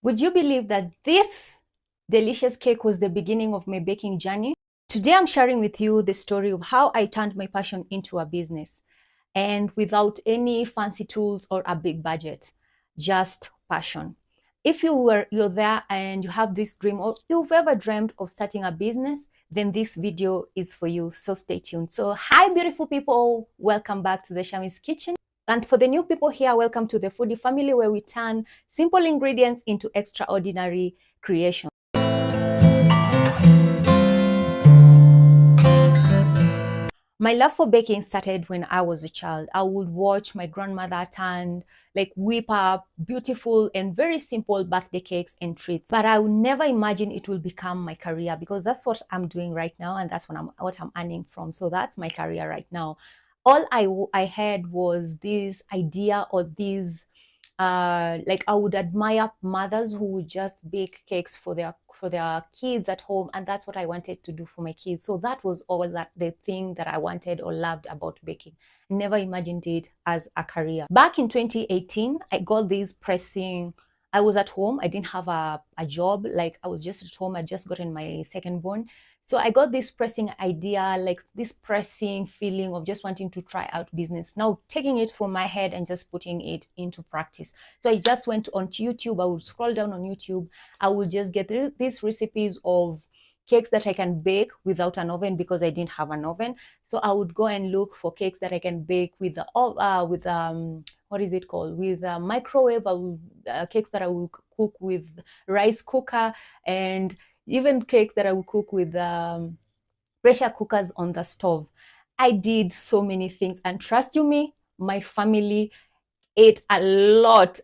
Would you believe that this delicious cake was the beginning of my baking journey? Today, I'm sharing with you the story of how I turned my passion into a business and without any fancy tools or a big budget, just passion. If you're there and you have this dream or you've ever dreamed of starting a business, then this video is for you. So stay tuned. So hi, beautiful people. Welcome back to the Shami's Kitchen. And for the new people here, welcome to the Foodie family, where we turn simple ingredients into extraordinary creation. My love for baking started when I was a child. I would watch my grandmother turn, whip up beautiful and very simple birthday cakes and treats. But I would never imagine it will become my career, because that's what I'm doing right now, and that's what I'm earning from. So that's my career right now. All I had was this idea, or this I would admire mothers who would just bake cakes for their kids at home, and that's what I wanted to do for my kids. So that was all that the thing that I wanted or loved about baking. Never imagined it as a career. Back in 2018, I got this pressing. I was at home. I didn't have a job. Like, I was just at home. I just gotten my second born. So I got this pressing idea, like this pressing feeling of just wanting to try out business. Now taking it from my head and just putting it into practice. So I just went onto YouTube. I would scroll down on YouTube. I would just get these recipes of cakes that I can bake without an oven, because I didn't have an oven. So I would go and look for cakes that I can bake with what is it called, with a microwave. Cakes that I will cook with rice cooker, and even cakes that I will cook with pressure cookers on the stove. I did so many things, and trust you me, my family ate a lot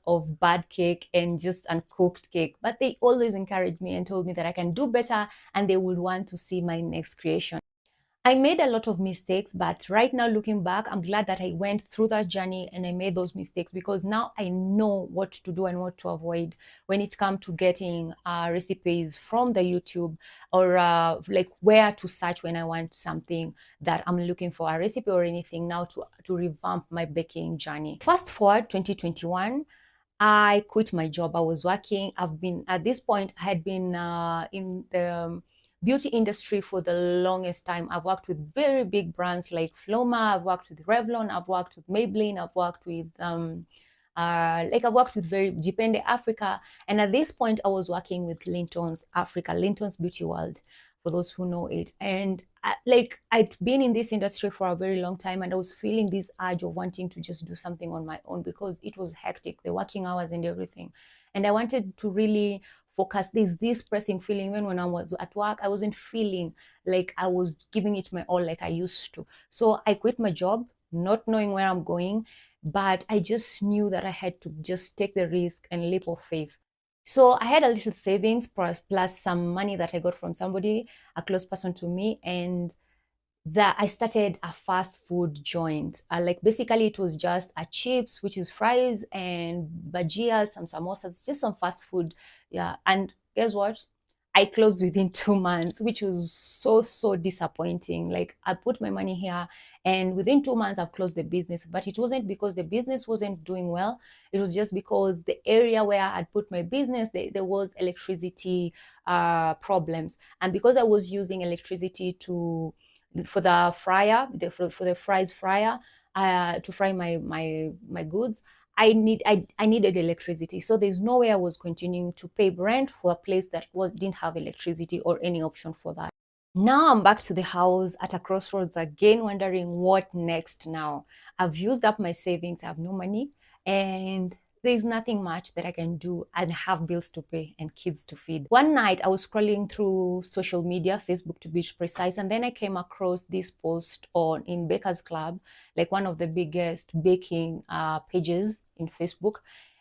of bad cake and just uncooked cake. But they always encouraged me and told me that I can do better, and they would want to see my next creation. I made a lot of mistakes, but right now, looking back, I'm glad that I went through that journey and I made those mistakes, because now I know what to do and what to avoid when it comes to getting recipes from the YouTube, or where to search when I want something that I'm looking for, a recipe or anything, now to revamp my baking journey. Fast forward 2021. I quit my job. I was working. I've been, at this point, I had been in the beauty industry for the longest time. I've worked with very big brands like Floma. I've worked with Revlon. I've worked with Maybelline. I've worked with I've worked with very Depende Africa. And at this point, I was working with Linton's Africa, Linton's Beauty World, for those who know it. And I'd been in this industry for a very long time, and I was feeling this urge of wanting to just do something on my own, because it was hectic, the working hours and everything. And I wanted to really focus. There's this pressing feeling. Even when I was at work, I wasn't feeling like I was giving it my all like I used to. So I quit my job, not knowing where I'm going, but I just knew that I had to just take the risk and leap of faith. So I had a little savings, plus some money that I got from somebody, a close person to me, and that I started a fast food joint. Basically, it was just a chips, which is fries, and bhajias, some samosas, just some fast food. Yeah. And guess what? I closed within 2 months, which was so disappointing. Like, I put my money here, and within 2 months, I've closed the business. But it wasn't because the business wasn't doing well. It was just because the area where I had put my business, there was electricity problems. And because I was using electricity for the fryer, for the fries fryer, to fry my goods, I needed electricity. So there's no way I was continuing to pay rent for a place that didn't have electricity or any option for that. Now I'm back to the house at a crossroads again, wondering what next now. I've used up my savings, I have no money, and there's nothing much that I can do, and have bills to pay and kids to feed. One night I was scrolling through social media, Facebook to be precise, and then I came across this post in Baker's Club, like one of the biggest baking pages in Facebook.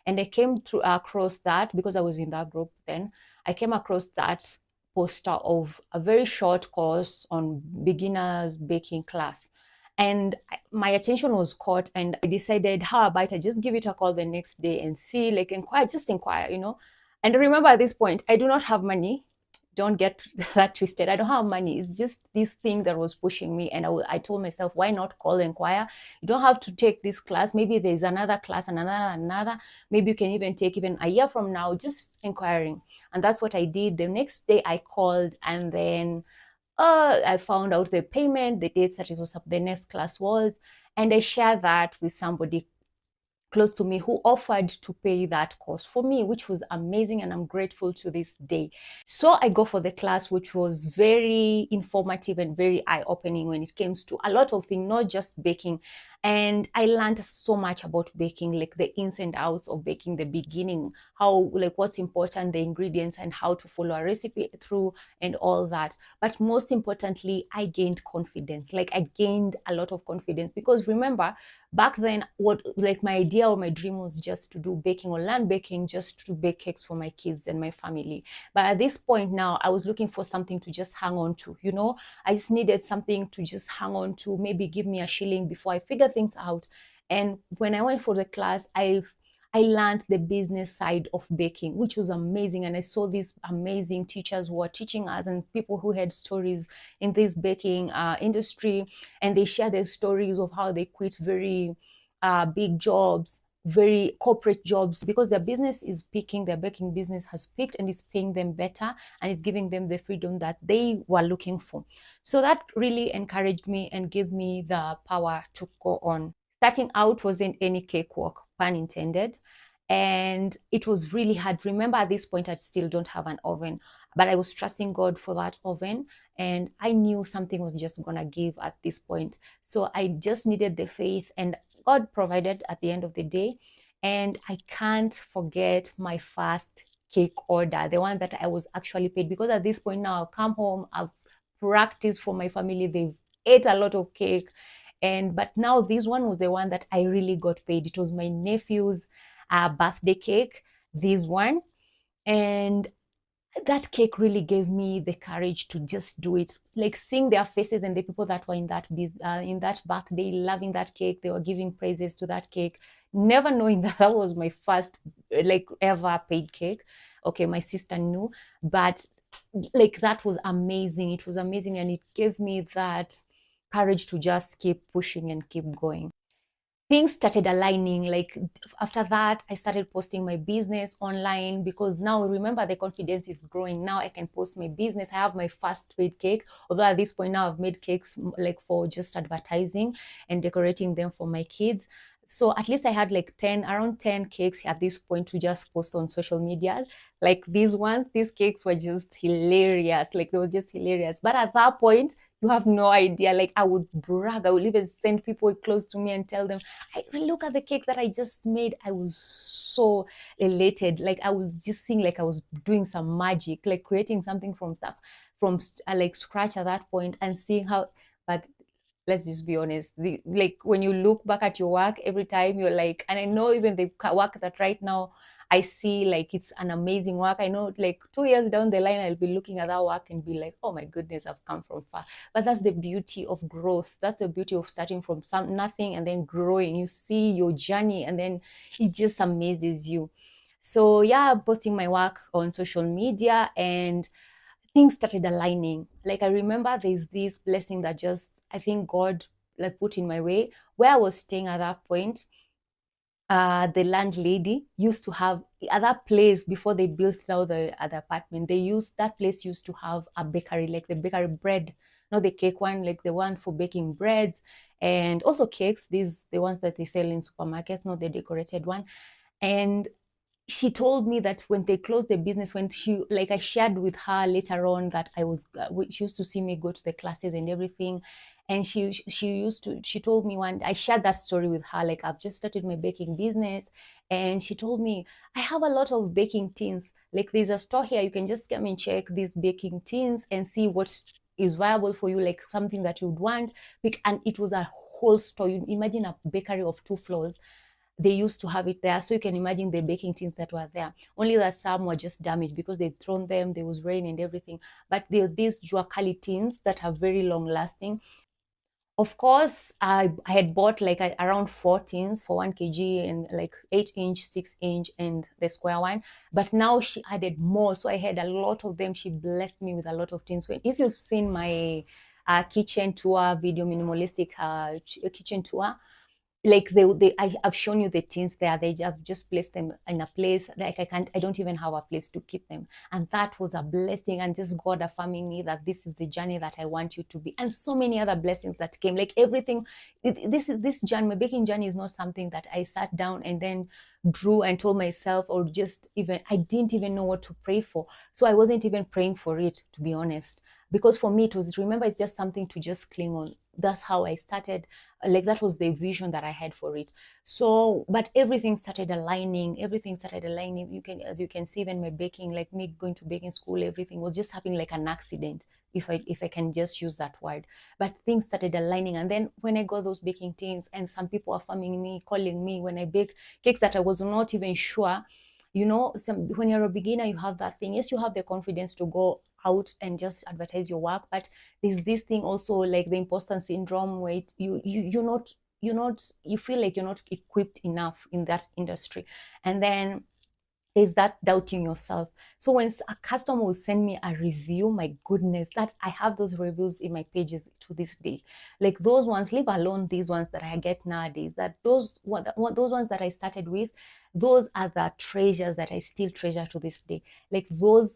And I came across that because I was in that group then. I came across that poster of a very short course on beginners baking class, and my attention was caught, and I decided, how about I just give it a call the next day and see, inquire. And remember, at this point, I do not have money. don't get that twisted. I don't have money. It's just this thing that was pushing me. And I told myself, why not call and inquire? You don't have to take this class. Maybe there's another class, another. Maybe you can even take even a year from now, just inquiring. And that's what I did. The next day I called, and then I found out the payment, the dates that it was the next class was, and I shared that with somebody close to me who offered to pay that cost for me, which was amazing, and I'm grateful to this day. So I go for the class, which was very informative and very eye-opening when it came to a lot of things, not just baking. And I learned so much about baking, like the ins and outs of baking, the beginning, how, like, what's important, the ingredients, and how to follow a recipe through, and all that. But most importantly, I gained confidence. Like, I gained a lot of confidence, because remember, back then, what, like, my idea or my dream was just to do baking or learn baking, just to bake cakes for my kids and my family. But at this point now, I was looking for something to just hang on to, I just needed something to just hang on to, maybe give me a shilling before I figure things out. And when I went for the class, I learned the business side of baking, which was amazing. And I saw these amazing teachers who were teaching us, and people who had stories in this baking industry. And they share their stories of how they quit very big jobs, very corporate jobs, because their business is peaking, their baking business has peaked, and is paying them better, and it's giving them the freedom that they were looking for. So that really encouraged me and gave me the power to go on. Starting out wasn't any cakewalk, pun intended. And it was really hard. Remember, at this point, I still don't have an oven, but I was trusting God for that oven. And I knew something was just going to give at this point. So I just needed the faith, and God provided at the end of the day. And I can't forget my first cake order, the one that I was actually paid, because at this point now, I've come home, I've practiced for my family, they've ate a lot of cake. And but now this one was the one that I really got paid. It was my nephew's birthday cake, this one. And that cake really gave me the courage to just do it, like seeing their faces, and the people that were in that birthday loving that cake, they were giving praises to that cake, never knowing that that was my first like ever paid cake. Okay, my sister knew, but like that was amazing. It was amazing, and it gave me that courage to just keep pushing and keep going. Things started aligning. Like after that, I started posting my business online, because now, remember, the confidence is growing. Now I can post my business. I have my first paid cake, although at this point now I've made cakes like for just advertising and decorating them for my kids. So at least I had like around 10 cakes at this point to just post on social media. Like these cakes were just hilarious. Like they were just hilarious. But at that point, you have no idea. Like I would brag. I would even send people close to me and tell them, I look at the cake that I just made. I was so elated. Like I was just seeing like I was doing some magic, like creating something from stuff from like scratch at that point, and seeing how. But let's just be honest, like when you look back at your work every time, you're like, and I know even the work that right now I see, like it's an amazing work. I know like 2 years down the line, I'll be looking at that work and be like, oh my goodness, I've come from far. But that's the beauty of growth. That's the beauty of starting from nothing and then growing. You see your journey, and then it just amazes you. So yeah, posting my work on social media, and things started aligning. Like I remember there's this blessing that just, I think God like put in my way, where I was staying at that point. The landlady used to have at that place before they built now the other apartment. That place used to have a bakery, like the bakery bread, not the cake one, like the one for baking breads and also cakes. These the ones that they sell in supermarkets, not the decorated one. And she told me that when they closed the business, when she, like I shared with her later on that I was, she used to see me go to the classes and everything. And she told me I shared that story with her, like I've just started my baking business. And she told me, I have a lot of baking tins. Like there's a store here, you can just come and check these baking tins and see what is viable for you, like something that you'd want. And it was a whole store. You imagine a bakery of 2 floors, they used to have it there. So you can imagine the baking tins that were there. Only that some were just damaged because they'd thrown them, there was rain and everything. But there are these Juakali tins that are very long lasting. Of course, I had bought like around 4 tins for 1 kg and like 8 inch, 6 inch, and the square one. But now she added more, so I had a lot of them. She blessed me with a lot of tins. If you've seen my kitchen tour video, minimalistic kitchen tour, like I've shown you the tins there. They have just placed them in a place like I don't even have a place to keep them. And that was a blessing, and just God affirming me that this is the journey that I want you to be. And so many other blessings that came, like everything. This journey, my baking journey, is not something that I sat down and then drew and told myself, or just even, I didn't even know what to pray for. So I wasn't even praying for it, to be honest, because for me it was, remember, it's just something to just cling on. That's how I started. Like that was the vision that I had for it. So but everything started aligning. You can, as you can see, even my baking, like me going to baking school, everything was just happening like an accident, if I can just use that word. But things started aligning. And then when I got those baking things, and some people are farming me, calling me when I bake cakes that I was not even sure. When you're a beginner, you have that thing. Yes, you have the confidence to go out and just advertise your work, but there's this thing also, like the imposter syndrome, where you feel like you're not equipped enough in that industry. And then there's that doubting yourself. So when a customer will send me a review, my goodness, that I have those reviews in my pages to this day. Like those ones, leave alone these ones that I get nowadays, that those ones that I started with, those are the treasures that I still treasure to this day. Like those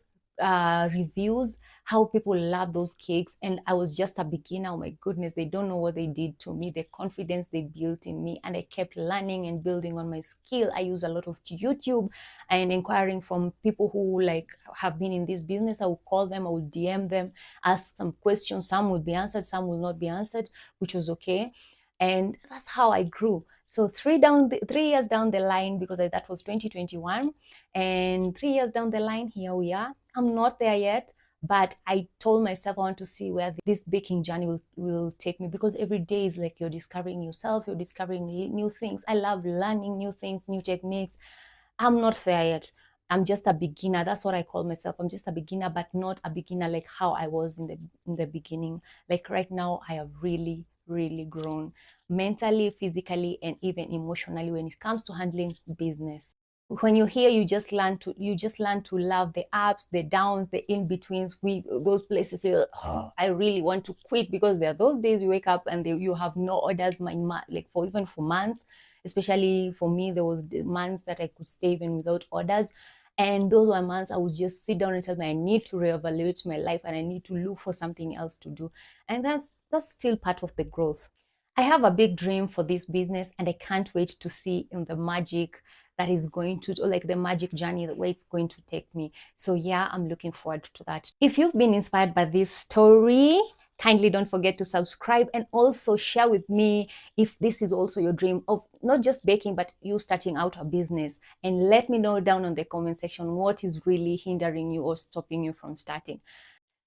reviews, how people love those cakes. And I was just a beginner. Oh my goodness, they don't know what they did to me, the confidence they built in me. And I kept learning and building on my skill. I use a lot of YouTube and inquiring from people who like have been in this business. I will call them, I will DM them, ask some questions. Some will be answered, some will not be answered, which was okay. And that's how I grew. So 3 years down the line, because that was 2021, and 3 years down the line, here we are. I'm not there yet, but I told myself I want to see where this baking journey will take me, because every day is like you're discovering yourself, you're discovering new things. I love learning new things, new techniques. I'm not there yet. I'm just a beginner. That's what I call myself. I'm just a beginner, but not a beginner like how I was in the beginning. Like right now, I have really, really grown mentally, physically, and even emotionally when it comes to handling business. When you're here, you just learn to love the ups, the downs, the in-betweens. Those places oh, I really want to quit, because there are those days you wake up and you have no orders, like for months. Especially for me, there was the months that I could stay even without orders. And those were months I would just sit down and tell me I need to reevaluate my life and I need to look for something else to do. And that's still part of the growth. I have a big dream for this business, and I can't wait to see in the magic that is going to, like the magic journey, the way it's going to take me. So yeah, I'm looking forward to that. If you've been inspired by this story, kindly don't forget to subscribe, and also share with me if this is also your dream of not just baking, but you starting out a business. And let me know down on the comment section what is really hindering you or stopping you from starting.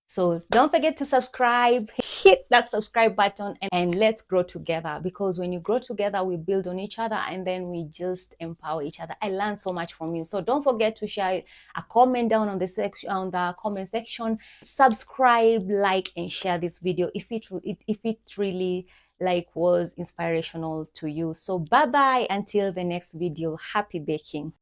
So don't forget to subscribe, hit that subscribe button, and let's grow together, because when you grow together, we build on each other and then we just empower each other. I learned so much from you. So don't forget to share a comment down on the comment section. Subscribe, like, and share this video if it really like was inspirational to you. So bye bye until the next video. Happy baking.